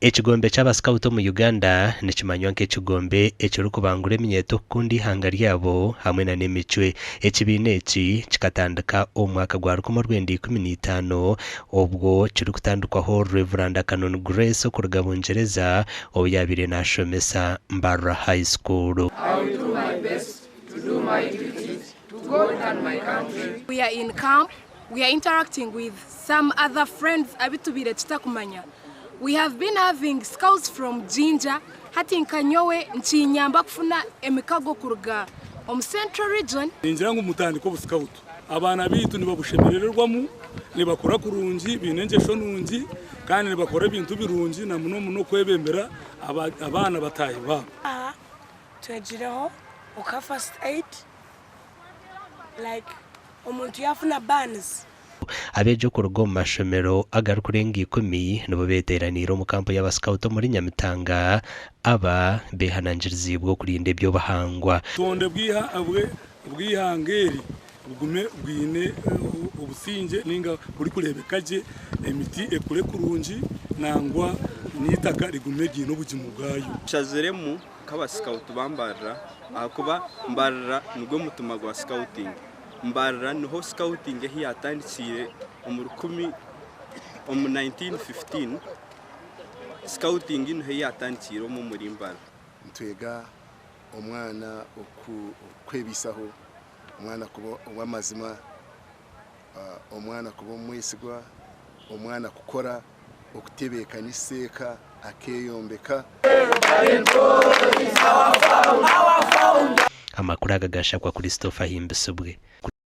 Ekigombe cy'abasikawutu mu Uganda nikimanywa nk'ekigombe ekiri kubangura eminyeto kundi ihanga ryabo hamwe na n'emicwe. Ekibiina eki kikatandika omu mwaka gwa 2015 obwo kiri kutandikwaho Reverend Canon Grace okuruga Bungereza obu yabaire nashomesa Mbarara High School. I will do my best to do my duty to God and my country. We are in camp. We are interacting with some other friends abitubire tutakumanya. We have been having scouts from Jinja, hati nkanyowe nchinyamba kufuna emikago kuruga Central region. Ninjira ngumutandiko busikawutu. Abana bitu nibabushemerererwamu, nibakora kurungi, binengesho nungi, kandi nibakora ibintu birungi na muno kwebembera abana bataye babo. Twejireho uka first aid like omuntu yafuna bans. Abejo kurugo mu mashomero agarukurenga 10 nibo beteranira mu kampo y'abasikawutu muri Nyamitanga aba behanangirizibwe okurinda eby'obuhangwa. Tonde bwihangeri bugume bwine ubusinge ninga buri kurebekaje emiti ekure kurungi nangwa nitaka rigume gino bugimu bwayo. Shazeremu kabasikawutu bambarara akuba Mbarara nubwo mutuma gwa scouting. Mbarara niho scouting yatandikire mu 1915 scouting niho yatandikire mu muri Mbarara. Ntwega omwana okwebisaho omwana kuba wamazima omwana kuba mwesigwa omwana kukora okutebeka niseka akeyombeka. Amakuru agagashakwa kuri Christopher Himbisubwe.